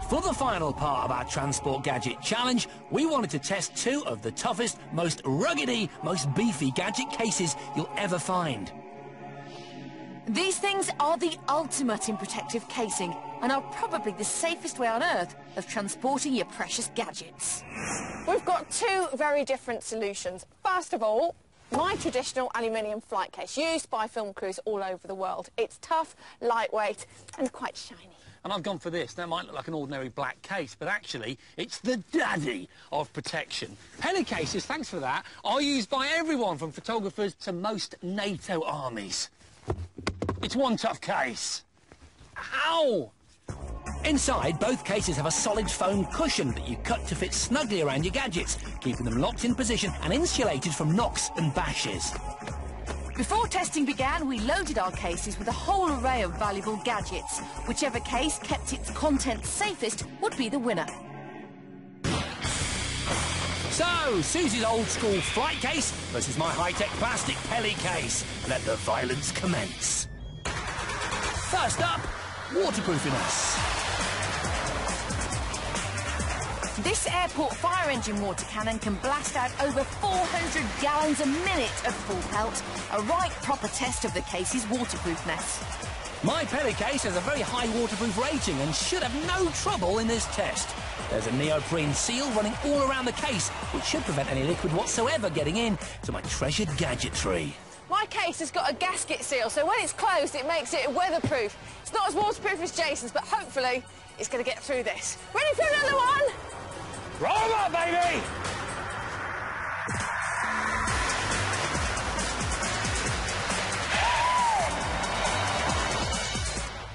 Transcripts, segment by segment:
For the final part of our Transport Gadget Challenge, we wanted to test two of the toughest, most ruggedy, most beefy gadget cases you'll ever find. These things are the ultimate in protective casing and are probably the safest way on Earth of transporting your precious gadgets. We've got two very different solutions. First of all, my traditional aluminium flight case, used by film crews all over the world. It's tough, lightweight and quite shiny. And I've gone for this. That might look like an ordinary black case, but actually, it's the daddy of protection. Peli cases, thanks for that, are used by everyone from photographers to most NATO armies. It's one tough case. Ow! Inside, both cases have a solid foam cushion that you cut to fit snugly around your gadgets, keeping them locked in position and insulated from knocks and bashes. Before testing began, we loaded our cases with a whole array of valuable gadgets. Whichever case kept its contents safest would be the winner. So, Susie's old-school flight case versus my high-tech plastic Peli case. Let the violence commence. First up, waterproofiness. This airport fire engine water cannon can blast out over 400 gallons a minute of full pelt, a right proper test of the case's waterproofness. My Peli case has a very high waterproof rating and should have no trouble in this test. There's a neoprene seal running all around the case, which should prevent any liquid whatsoever getting in to my treasured gadgetry. My case has got a gasket seal, so when it's closed, it makes it weatherproof. It's not as waterproof as Jason's, but hopefully it's going to get through this. Ready for another one? Roll 'em up, baby!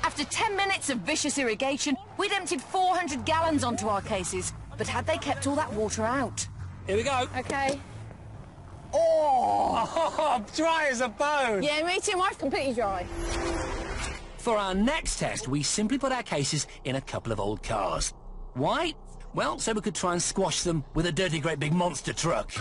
After 10 minutes of vicious irrigation, we'd emptied 400 gallons onto our cases. But had they kept all that water out? Here we go. OK. Oh, dry as a bone. Yeah, me too. Mine's completely dry. For our next test, we simply put our cases in a couple of old cars. Why? Well, so we could try and squash them with a dirty great big monster truck.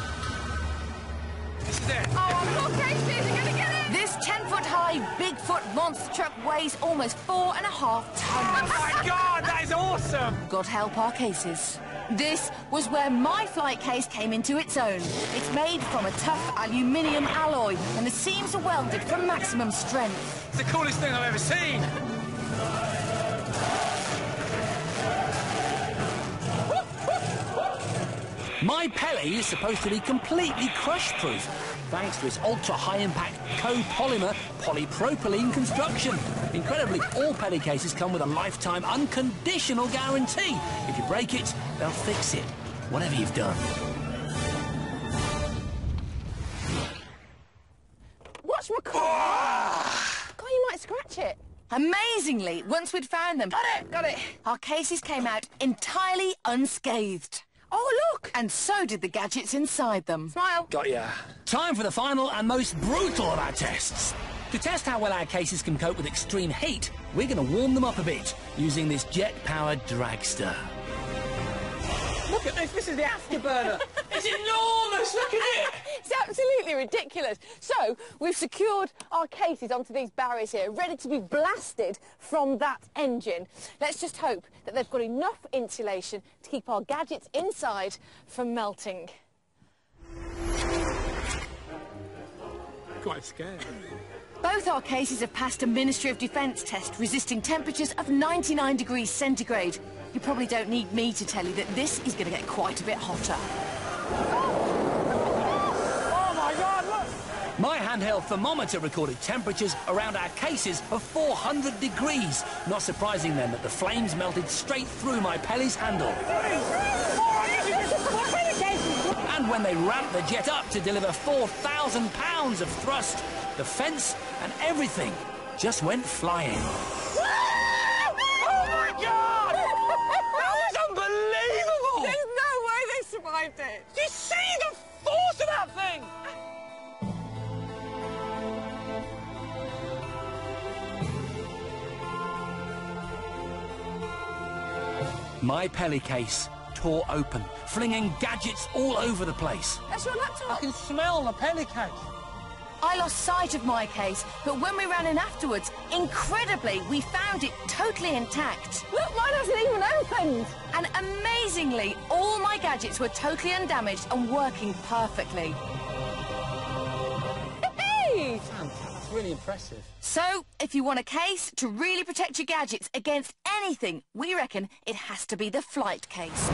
This is it. Oh, I'm not crazy. You're going to get it. This 10-foot-high Bigfoot monster truck weighs almost 4.5 tons. Oh, my God, that is awesome. God help our cases. This was where my flight case came into its own. It's made from a tough aluminium alloy, and the seams are welded for maximum strength. It's the coolest thing I've ever seen. My Peli is supposed to be completely crush-proof, thanks to its ultra-high-impact copolymer polypropylene construction. Incredibly, all Peli cases come with a lifetime unconditional guarantee. If you break it, they'll fix it, whatever you've done. Watch my car. God, you might scratch it. Amazingly, once we'd found them, Got it. our cases came out entirely unscathed. Oh, look. And so did the gadgets inside them. Smile. Got ya. Time for the final and most brutal of our tests. To test how well our cases can cope with extreme heat, we're going to warm them up a bit using this jet-powered dragster. Look at this. This is the afterburner. It's enormous. Look at it. It's absolutely ridiculous. So, we've secured our cases onto these barriers here, ready to be blasted from that engine. Let's just hope that they've got enough insulation to keep our gadgets inside from melting. Quite scared. Both our cases have passed a Ministry of Defence test resisting temperatures of 99 degrees centigrade. You probably don't need me to tell you that this is going to get quite a bit hotter. Oh, my God, look! My handheld thermometer recorded temperatures around our cases of 400 degrees. Not surprising then that the flames melted straight through my Peli's handle. And when they ramped the jet up to deliver 4,000 pounds of thrust, the fence and everything just went flying. Oh, my God! That was unbelievable! There's no way they survived it. Do you see the force of that thing? My Peli case tore open, flinging gadgets all over the place. That's your I laptop. can smell the Peli case. I lost sight of my case, but when we ran in afterwards, incredibly, we found it totally intact. Look, mine hasn't even opened. And amazingly, all my gadgets were totally undamaged and working perfectly. Hey! That's really impressive. So, if you want a case to really protect your gadgets against anything, we reckon it has to be the flight case.